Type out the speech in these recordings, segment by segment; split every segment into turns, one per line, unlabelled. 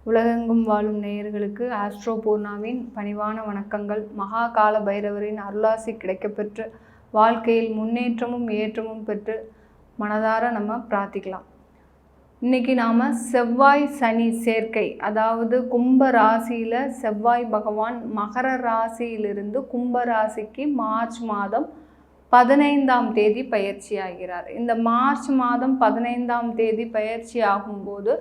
உலகெங்கும் வாழும் நேயர்களுக்கு ஆஸ்ட்ரோ பூர்ணாவின் பணிவான வணக்கங்கள். மகா கால பைரவரின் அருளாசி கிடைக்கப்பெற்று வாழ்க்கையில் முன்னேற்றமும் ஏற்றமும் பெற்று மனதார நம்ம பிரார்த்திக்கலாம். இன்றைக்கி நாம் செவ்வாய் சனி சேர்க்கை, அதாவது கும்ப ராசியில் செவ்வாய் பகவான் மகர ராசியிலிருந்து கும்ப ராசிக்கு மார்ச் மாதம் 15ஆம் தேதி பயிற்சி ஆகிறார். இந்த மார்ச் மாதம் 15ஆம் தேதி பயிற்சி ஆகும்போது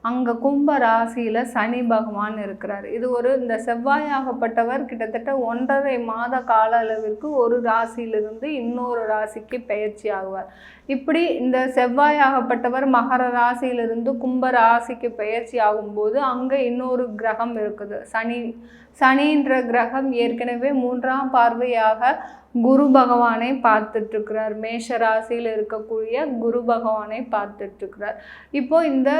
அங்கே கும்ப ராசியில் சனி பகவான் இருக்கிறார். இது இந்த செவ்வாயாகப்பட்டவர் கிட்டத்தட்ட 1.5 மாத கால அளவிற்கு ஒரு ராசியிலிருந்து இன்னொரு ராசிக்கு பயிற்சி ஆகுவார். இப்படி இந்த செவ்வாயாகப்பட்டவர் மகர ராசியிலிருந்து கும்ப ராசிக்கு பயிற்சி ஆகும்போது அங்கே இன்னொரு கிரகம் இருக்குது, சனின்ற கிரகம் ஏற்கனவே 3ஆம் பார்வையாக குரு பகவானை பார்த்துட்ருக்கிறார். மேஷ ராசியில் இருக்கக்கூடிய குரு பகவானை பார்த்துட்ருக்கிறார். இப்போது இந்த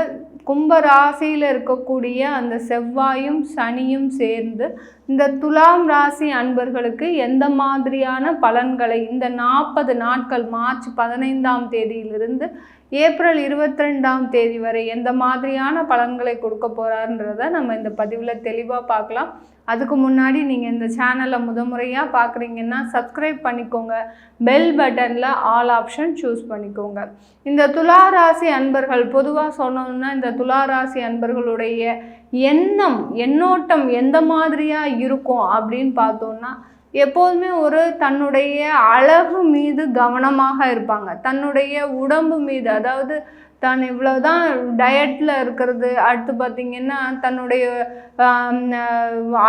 கும்ப ராசியில் இருக்கக்கூடிய அந்த செவ்வாயும் சனியும் சேர்ந்து இந்த துலாம் ராசி அன்பர்களுக்கு எந்த மாதிரியான பலன்களை இந்த 40 நாட்கள் மார்ச் 15ஆம் தேதியிலிருந்து ஏப்ரல் 22ஆம் தேதி வரை எந்த மாதிரியான பலன்களை கொடுக்க போகிறாருன்றதை நம்ம இந்த பதிவில் தெளிவாக பார்க்கலாம். அதுக்கு முன்னாடி நீங்கள் இந்த சேனலை முறையாக பார்க்குறீங்கன்னா சப்ஸ்கிரைப் பண்ணிக்கோங்க, பெல் பட்டனில் ஆல் ஆப்ஷன் சூஸ் பண்ணிக்கோங்க. இந்த துளாராசி அன்பர்கள் பொதுவாக சொன்னோம்னா இந்த துளாராசி அன்பர்களுடைய எண்ணோட்டம் எந்த மாதிரியாக இருக்கும் அப்படின்னு பார்த்தோன்னா, எப்போதுமே தன்னுடைய அழகு மீது கவனமாக இருப்பாங்க. தன்னுடைய உடம்பு மீது, அதாவது தான் இவ்வளோதான் டயட்டில் இருக்கிறது, அடுத்து பார்த்திங்கன்னா தன்னுடைய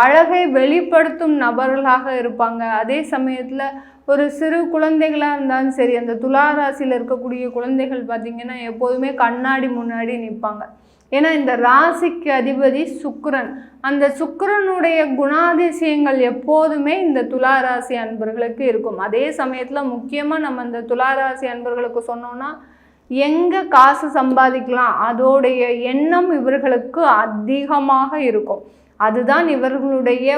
அழகை வெளிப்படுத்தும் நபர்களாக இருப்பாங்க. அதே சமயத்தில் சிறு குழந்தைகளாக இருந்தாலும் சரி, அந்த துளாராசியில் இருக்கக்கூடிய குழந்தைகள் பார்த்திங்கன்னா எப்போதுமே கண்ணாடி முன்னாடி நிற்பாங்க. ஏன்னா இந்த ராசிக்கு அதிபதி சுக்கிரன். அந்த சுக்கிரனுடைய குணாதிசயங்கள் எப்போதுமே இந்த துளாராசி அன்பர்களுக்கு இருக்கும். அதே சமயத்தில் முக்கியமாக நம்ம இந்த துளாராசி அன்பர்களுக்கு சொன்னோன்னா, எங்கே காசு சம்பாதிக்கலாம் அதோடைய எண்ணம் இவர்களுக்கு அதிகமாக இருக்கும். அதுதான் இவர்களுடைய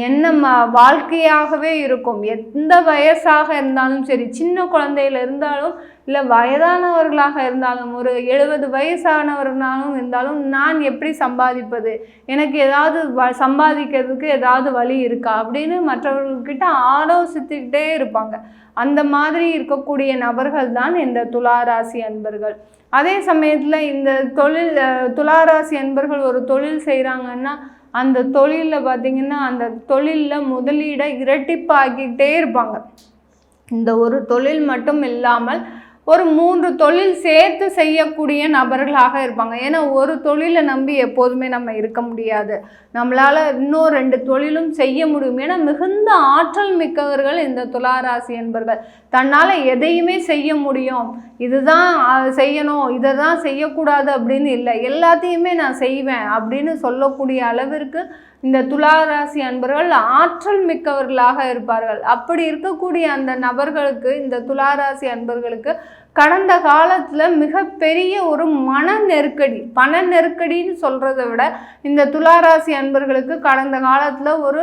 எண்ணம் வாழ்க்கையாகவே இருக்கும். எந்த வயசாக இருந்தாலும் சரி, சின்ன குழந்தையில இருந்தாலும் இல்லை வயதானவர்களாக இருந்தாலும் 70 வயசானவர்களாலும் இருந்தாலும், நான் எப்படி சம்பாதிப்பது, எனக்கு ஏதாவது சம்பாதிக்கிறதுக்கு ஏதாவது வழி இருக்கா அப்படின்னு மற்றவர்கள்கிட்ட ஆலோசித்துக்கிட்டே இருப்பாங்க. அந்த மாதிரி இருக்கக்கூடிய நபர்கள் தான் இந்த துளாராசி அன்பர்கள். அதே சமயத்தில் இந்த துளாராசி அன்பர்கள் தொழில் செய்கிறாங்கன்னா அந்த தொழிலில் பார்த்திங்கன்னா அந்த தொழிலில் முதலீடை இரட்டிப்பாக்கிக்கிட்டே இருப்பாங்க. இந்த ஒரு தொழில் மட்டும் இல்லாமல் 3 தொழில் சேர்த்து செய்யக்கூடிய நபர்களாக இருப்பாங்க. ஏன்னா ஒரு தொழிலை நம்பி எப்போதுமே நம்ம இருக்க முடியாது. நம்மளால் இன்னும் 2 தொழிலும் செய்ய முடியும். ஏன்னா மிகுந்த ஆற்றல் மிக்கவர்கள் இந்த துளாராசி என்பர்கள். தன்னால் எதையுமே செய்ய முடியும், இதுதான் செய்யணும், இதை தான் செய்யக்கூடாது அப்படின்னு இல்லை, எல்லாத்தையுமே நான் செய்வேன் அப்படின்னு சொல்லக்கூடிய அளவிற்கு இந்த துளாராசி அன்பர்கள் ஆற்றல் மிக்கவர்களாக இருப்பார்கள். அப்படி இருக்கக்கூடிய அந்த நபர்களுக்கு, இந்த துளாராசி அன்பர்களுக்கு கடந்த காலத்தில் மிகப்பெரிய மன நெருக்கடி, பண நெருக்கடின்னு சொல்கிறத விட இந்த துளாராசி அன்பர்களுக்கு கடந்த காலத்தில்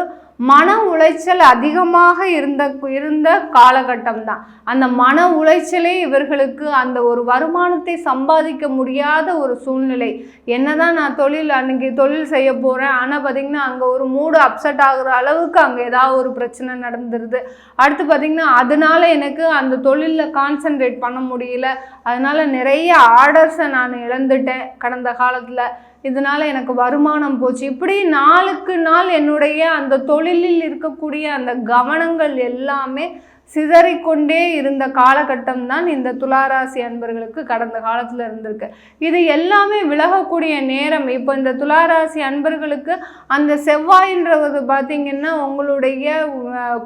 மன உளைச்சல் அதிகமாக இருந்த காலகட்டம் தான். அந்த மன உளைச்சலே இவர்களுக்கு அந்த வருமானத்தை சம்பாதிக்க முடியாத சூழ்நிலை. என்னதான் நான் அன்னைக்கு தொழில் செய்ய போகிறேன், ஆனால் பார்த்திங்கன்னா அங்கே மூடு அப்செட் ஆகுற அளவுக்கு அங்கே ஏதாவது பிரச்சனை நடந்துருது. அடுத்து பார்த்திங்கன்னா அதனால எனக்கு அந்த தொழிலில் கான்சன்ட்ரேட் பண்ண முடியல, அதனால் நிறைய ஆர்டர்ஸை நான் இழந்துட்டேன் கடந்த காலத்தில், இதனால் எனக்கு வருமானம் போச்சு. இப்படி நாளுக்கு நாள் என்னுடைய அந்த தொழிலில் இருக்கக்கூடிய அந்த கவனங்கள் எல்லாமே சிதறிக்கொண்டே இருந்த காலகட்டம் தான் இந்த துளாராசி அன்பர்களுக்கு கடந்த காலத்தில் இருந்திருக்கு. இது எல்லாமே விலகக்கூடிய நேரம். இப்போ இந்த துளாராசி அன்பர்களுக்கு அந்த செவ்வாயின்றது பார்த்திங்கன்னா உங்களுடைய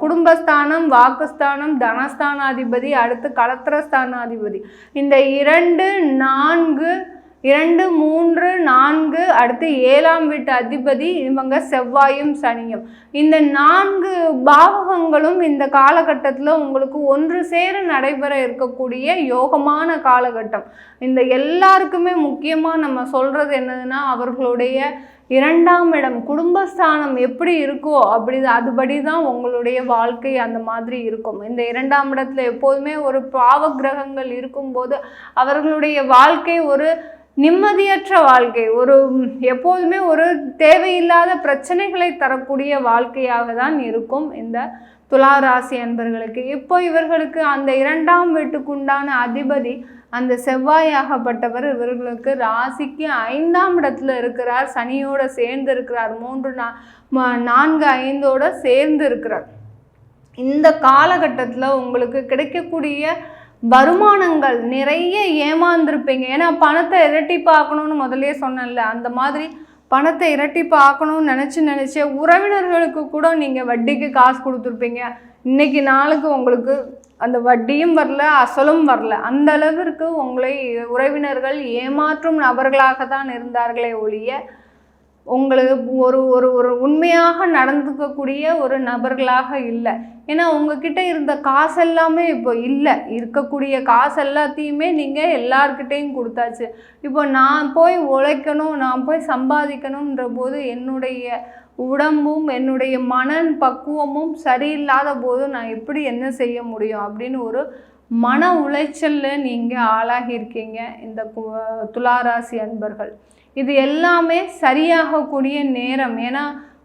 குடும்பஸ்தானம், வாக்குஸ்தானம், தனஸ்தானாதிபதி, அடுத்து கலத்திரஸ்தானாதிபதி, இந்த 2, 4, 3, 4 அடுத்து 7ஆம் வீட்டு அதிபதி இவங்க செவ்வாயும் சனியும். இந்த 4 பாவகங்களும் இந்த காலகட்டத்தில் உங்களுக்கு ஒன்று சேர நடைபெற இருக்கக்கூடிய யோகமான காலகட்டம். இந்த எல்லாருக்குமே முக்கியமாக நம்ம சொல்கிறது என்னதுன்னா, அவர்களுடைய 2ஆம் இடம் குடும்பஸ்தானம் எப்படி இருக்கோ அதுபடி தான் உங்களுடைய வாழ்க்கை அந்த மாதிரி இருக்கும். இந்த 2ஆம் இடத்துல எப்போதுமே பாவ கிரகங்கள் இருக்கும்போது அவர்களுடைய வாழ்க்கை நிம்மதியற்ற வாழ்க்கை, ஒரு எப்போதுமே ஒரு தேவையில்லாத பிரச்சனைகளை தரக்கூடிய வாழ்க்கையாக தான் இருக்கும் இந்த துளாராசி அன்பர்களுக்கு. இப்போ இவர்களுக்கு அந்த 2ஆம் வீட்டுக்குண்டான அதிபதி அந்த செவ்வாயாகப்பட்டவர் இவர்களுக்கு ராசிக்கு 5ஆம் இடத்துல இருக்கிறார், சனியோட சேர்ந்து இருக்கிறார், 3 4 5ஓட சேர்ந்து இருக்கிறார். இந்த காலகட்டத்தில் உங்களுக்கு கிடைக்கக்கூடிய வருமானங்கள் நிறைய ஏமாந்துருப்பீங்க. ஏன்னா பணத்தை இரட்டிப்பாக்கணும்னு முதலே சொன்னேன்ல, அந்த மாதிரி பணத்தை இரட்டிப்பாக்கணும்னு நினச்சி உறவினர்களுக்கு கூட நீங்கள் வட்டிக்கு காசு கொடுத்துருப்பீங்க. இன்றைக்கி நாளுக்கு உங்களுக்கு அந்த வட்டியும் வரல, அசலும் வரல. அந்த அளவிற்கு உங்களை உறவினர்கள் ஏமாற்றும் நபர்களாக தான் இருந்தார்களே ஒழிய உங்களுக்கு ஒரு ஒரு ஒரு உண்மையாக நடந்துக்கக்கூடிய ஒரு நபர்களாக இல்லை. ஏன்னா உங்ககிட்ட இருந்த காசு எல்லாமே இப்போ இல்லை. இருக்கக்கூடிய காசு எல்லாத்தையுமே நீங்கள் எல்லார்கிட்டையும் கொடுத்தாச்சு. இப்போ நான் போய் உழைக்கணும், நான் போய் சம்பாதிக்கணுன்ற போது என்னுடைய உடம்பும் என்னுடைய மன பக்குவமும் சரியில்லாத போது நான் எப்படி என்ன செய்ய முடியும் அப்படின்னு ஒரு மன உளைச்சலில் நீங்கள் ஆளாகியிருக்கீங்க இந்த துளாராசி அன்பர்கள். இது எல்லாமே சரியாகக்கூடிய நேரம். ஏன்னா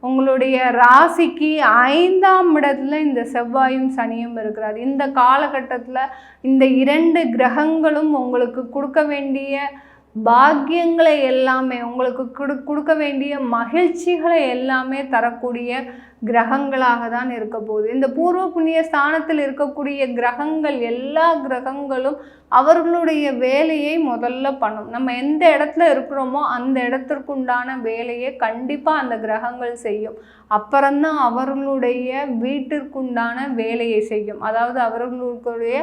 உங்களுடைய ராசிக்கு 5ஆம் இடத்துல இந்த செவ்வாயும் சனியும் இருக்கிறார். இந்த காலகட்டத்தில் இந்த 2 கிரகங்களும் உங்களுக்கு கொடுக்க வேண்டிய பாக்கியங்களை எல்லாமே, உங்களுக்கு கொடுக்க வேண்டிய மகிழ்ச்சிகளை எல்லாமே தரக்கூடிய கிரகங்களாக தான் இருக்க போகுது. இந்த பூர்வ புண்ணிய ஸ்தானத்தில் இருக்கக்கூடிய கிரகங்கள், எல்லா கிரகங்களும் அவர்களுடைய வேலையை முதல்ல பண்ணும். நம்ம எந்த இடத்துல இருக்கிறோமோ அந்த இடத்திற்குண்டான வேலையை கண்டிப்பாக அந்த கிரகங்கள் செய்யும். அப்புறம்தான் அவர்களுடைய வீட்டிற்குண்டான வேலையை செய்யும். அதாவது அவர்களுடைய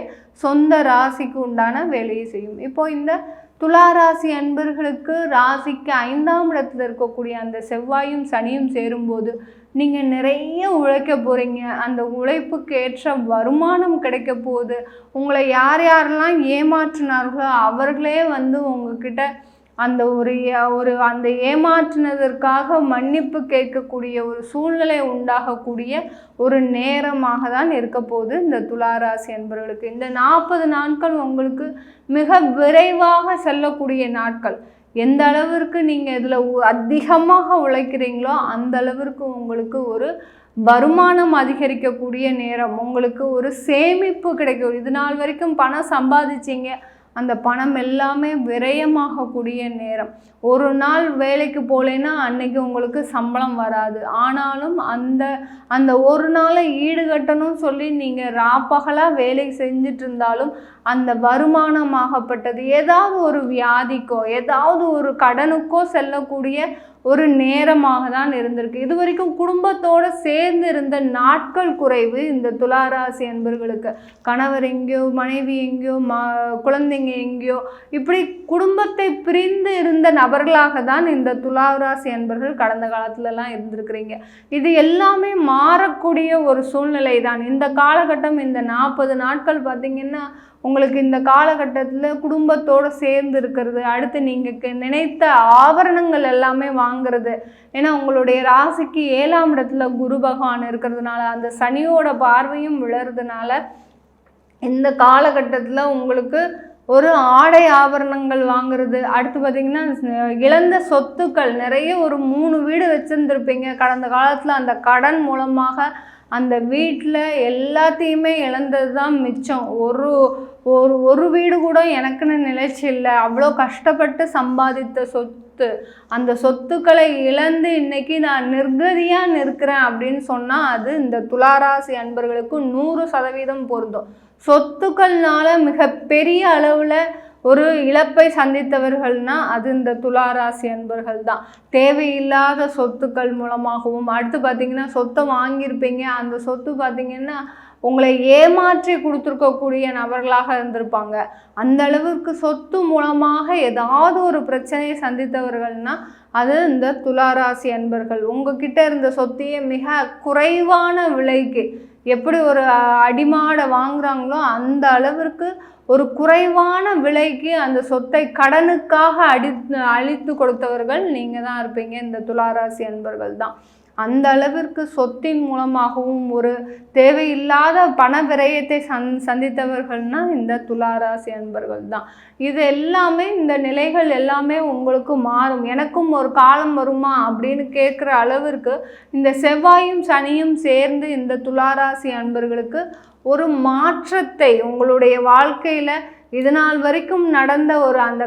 சொந்த ராசிக்கு உண்டான வேலையை செய்யும். இப்போ இந்த துளாராசி அன்பர்களுக்கு ராசிக்கு 5ஆம் இடத்துல இருக்கக்கூடிய அந்த செவ்வாயும் சனியும் சேரும்போது நீங்கள் நிறைய உழைக்க போகிறீங்க. அந்த உழைப்புக்கு ஏற்ற வருமானம் கிடைக்க போகுது. உங்களை யார் யாரெல்லாம் ஏமாற்றினார்களோ அவர்களே உங்ககிட்ட அந்த அந்த ஏமாற்றினதற்காக மன்னிப்பு கேட்கக்கூடிய ஒரு சூழ்நிலை உண்டாகக்கூடிய ஒரு நேரமாக தான் இருக்க போகுது இந்த துளாராசி அன்பர்களுக்கு. இந்த 40 நாட்கள் உங்களுக்கு மிக விரைவாக செல்லக்கூடிய நாட்கள். எந்த அளவிற்கு நீங்கள் இதில் அதிகமாக உழைக்கிறீங்களோ அந்த அளவிற்கு உங்களுக்கு ஒரு வருமானம் அதிகரிக்கக்கூடிய நேரம், உங்களுக்கு ஒரு சேமிப்பு கிடைக்கும். இது நாள் வரைக்கும் பணம் சம்பாதிச்சிங்க, அந்த பணம் எல்லாமே விரயமாகக்கூடிய நேரம். ஒரு நாள் வேலைக்கு போகலைன்னா அன்னைக்கு உங்களுக்கு சம்பளம் வராது. ஆனாலும் அந்த ஒரு நாளை ஈடுகட்டணும்னு சொல்லி நீங்கள் ராப்பகலாக வேலை செஞ்சுட்டு இருந்தாலும் அந்த வருமானமாகப்பட்டது ஏதாவது ஒரு வியாதிக்கோ ஏதாவது ஒரு கடனுக்கோ செல்லக்கூடிய ஒரு நேரமாக தான் இருந்திருக்கு. இது வரைக்கும் குடும்பத்தோடு சேர்ந்து இருந்த நாட்கள் குறைவு இந்த துளாராசி அன்பர்களுக்கு. கணவர் எங்கேயோ, மனைவி எங்கேயோ, குழந்தைங்க எங்கேயோ, இப்படி குடும்பத்தை பிரிந்து இருந்த நபர்களாக தான் இந்த துளாராசி அன்பர்கள் கடந்த காலத்துலலாம் இருந்திருக்கிறீங்க. இது எல்லாமே மாறக்கூடிய ஒரு சூழ்நிலை தான் இந்த காலகட்டம். இந்த 40 நாட்கள் பார்த்திங்கன்னா உங்களுக்கு இந்த காலகட்டத்தில் குடும்பத்தோடு சேர்ந்து இருக்கிறது, அடுத்து நீங்கள் நினைத்த ஆபரணங்கள் எல்லாமே வாங்கிறது. ஏன்னா உங்களுடைய ராசிக்கு 7ஆம் இடத்துல குரு பகவான் இருக்கிறதுனால, அந்த சனியோட பார்வையும் விழறதுனால இந்த காலகட்டத்தில் உங்களுக்கு ஒரு ஆடை ஆபரணங்கள் வாங்குறது, அடுத்து பார்த்திங்கன்னா இழந்த சொத்துக்கள் நிறைய, ஒரு 3 வீடு வச்சுருந்துருப்பீங்க கடந்த காலத்தில். அந்த கடன் மூலமாக அந்த வீட்டில் எல்லாத்தையுமே இழந்தது தான் மிச்சம். ஒரு வீடு கூட எனக்குன்னு நிலைச்சி இல்லை. அவ்வளோ கஷ்டப்பட்டு சம்பாதித்த சொத்து, அந்த சொத்துக்களை இழந்து இன்னைக்கு நான் நிர்கதியாக நிற்கிறேன் அப்படின்னு சொன்னால் அது இந்த துளாராசி அன்பர்களுக்கு 100% பொருந்தும். சொத்துக்கள்னால மிகப்பெரிய அளவில் ஒரு இழப்பை சந்தித்தவர்கள்னா அது இந்த துளாராசி அன்பர்கள் தான். தேவையில்லாத சொத்துக்கள் மூலமாகவும், அடுத்து பார்த்திங்கன்னா சொத்தை வாங்கியிருப்பீங்க, அந்த சொத்து பார்த்திங்கன்னா உங்களை ஏமாற்றி கொடுத்துருக்கக்கூடிய நபர்களாக இருந்திருப்பாங்க. அந்த அளவுக்கு சொத்து மூலமாக ஏதாவது ஒரு பிரச்சனையை சந்தித்தவர்கள்னா அது இந்த துளாராசி அன்பர்கள். உங்ககிட்ட இருந்த சொத்தையே மிக குறைவான விலைக்கு, எப்படி ஒரு அடிமாடை வாங்குறாங்களோ அந்த அளவிற்கு ஒரு குறைவான விலைக்கு அந்த சொத்தை கடனுக்காக அழித்து கொடுத்தவர்கள் நீங்கள் தான் இருப்பீங்க, இந்த துளாராசி அன்பர்கள் தான். அந்த அளவிற்கு சொத்தின் மூலமாகவும் ஒரு தேவையில்லாத பண விரயத்தை சந்தித்தவர்கள்னா இந்த துளாராசி அன்பர்கள் தான். இது எல்லாமே இந்த நிலைகள் எல்லாமே உங்களுக்கு மாறும். எனக்கும் ஒரு காலம் வருமா அப்படின்னு கேட்குற அளவிற்கு இந்த செவ்வாயும் சனியும் சேர்ந்து இந்த துளாராசி அன்பர்களுக்கு ஒரு மாற்றத்தை உங்களுடைய வாழ்க்கையில் இது நாள் வரைக்கும் நடந்த ஒரு அந்த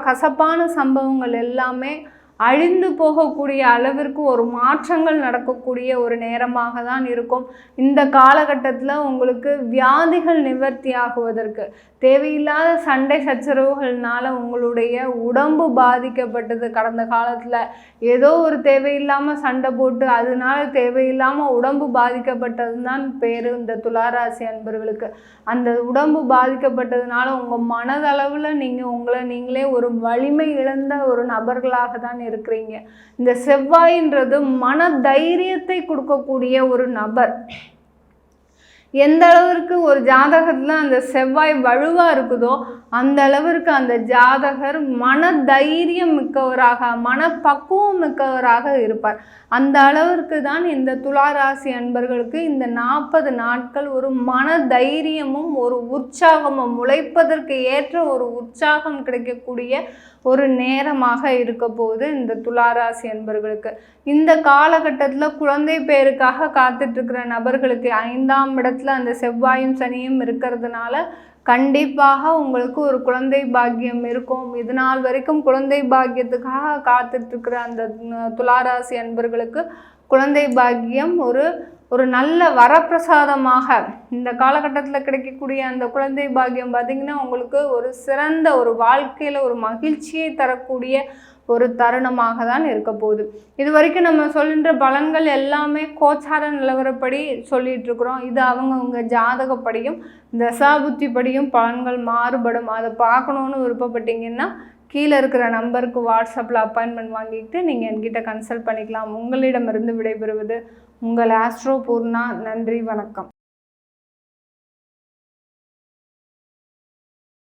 கசப்பான சம்பவங்கள் எல்லாமே அழிந்து போகக்கூடிய அளவிற்கு ஒரு மாற்றங்கள் நடக்கக்கூடிய ஒரு நேரமாக தான் இருக்கும். இந்த காலகட்டத்தில் உங்களுக்கு வியாதிகள் நிவர்த்தி ஆகுவதற்கு தேவையில்லாத சண்டை சச்சரவுகள்னால உங்களுடைய உடம்பு பாதிக்கப்பட்டது. கடந்த காலத்தில் ஏதோ ஒரு தேவையில்லாமல் சண்டை போட்டு அதனால தேவையில்லாமல் உடம்பு பாதிக்கப்பட்டது தான் பேர் இந்த துளாராசி அன்பர்களுக்கு. அந்த உடம்பு பாதிக்கப்பட்டதுனால உங்கள் மனதளவில் நீங்கள் உங்களை நீங்களே ஒரு வலிமை இழந்த ஒரு நபர்களாக தான் இருக்கிறீங்க. இந்த செவ்வாயின்றது மன தைரியத்தை கொடுக்கக்கூடிய ஒரு நபர். எந்த அளவிற்கு ஒரு ஜாதகத்தில் அந்த செவ்வாய் வலுவாக இருக்குதோ அந்த அளவிற்கு அந்த ஜாதகர் மன தைரியம் மிக்கவராக மனப்பக்குவம் மிக்கவராக இருப்பார். அந்த அளவிற்கு தான் இந்த துளாராசி அன்பர்களுக்கு இந்த 40 நாட்கள் ஒரு மன தைரியமும் ஒரு உற்சாகமும் உழைப்பதற்கு ஏற்ற ஒரு உற்சாகம் கிடைக்கக்கூடிய ஒரு நேரமாக இருக்க போகுது இந்த துளாராசி அன்பர்களுக்கு. இந்த காலகட்டத்தில் குழந்தை பேருக்காக காத்துட்ருக்கிற நபர்களுக்கு 5ஆம் இடத்துல அந்த செவ்வாயும் சனியும் இருக்கிறதுனால கண்டிப்பாக உங்களுக்கு ஒரு குழந்தை பாக்கியம் இருக்கும். இது நாள் வரைக்கும் குழந்தை பாக்கியத்துக்காக காத்துட்ருக்கிற அந்த துளாராசி அன்பர்களுக்கு குழந்தை பாக்கியம் ஒரு நல்ல வரப்பிரசாதமாக இந்த காலகட்டத்தில் கிடைக்கக்கூடிய அந்த குழந்தை பாக்கியம் பார்த்திங்கன்னா உங்களுக்கு ஒரு சிறந்த ஒரு வாழ்க்கையில் ஒரு மகிழ்ச்சியை தரக்கூடிய ஒரு தருணமாக தான் இருக்க போகுது. இது வரைக்கும் நம்ம சொல்கின்ற பலன்கள் எல்லாமே கோச்சார நிலவரப்படி சொல்லிகிட்ருக்குறோம். இது அவங்கவுங்க ஜாதகப்படியும் தசாபுத்திப்படியும் பலன்கள் மாறுபடும். அதை பார்க்கணுன்னு விருப்பப்பட்டீங்கன்னா கீழே இருக்கிற நம்பருக்கு வாட்ஸ்அப்பில் அப்பாயின்மெண்ட் வாங்கிக்கிட்டு நீங்கள் என்கிட்ட கன்சல்ட் பண்ணிக்கலாம். உங்களிடமிருந்து விடைபெறுவது உங்கள் ஆஸ்ட்ரோ பூர்ணா. நன்றி, வணக்கம்.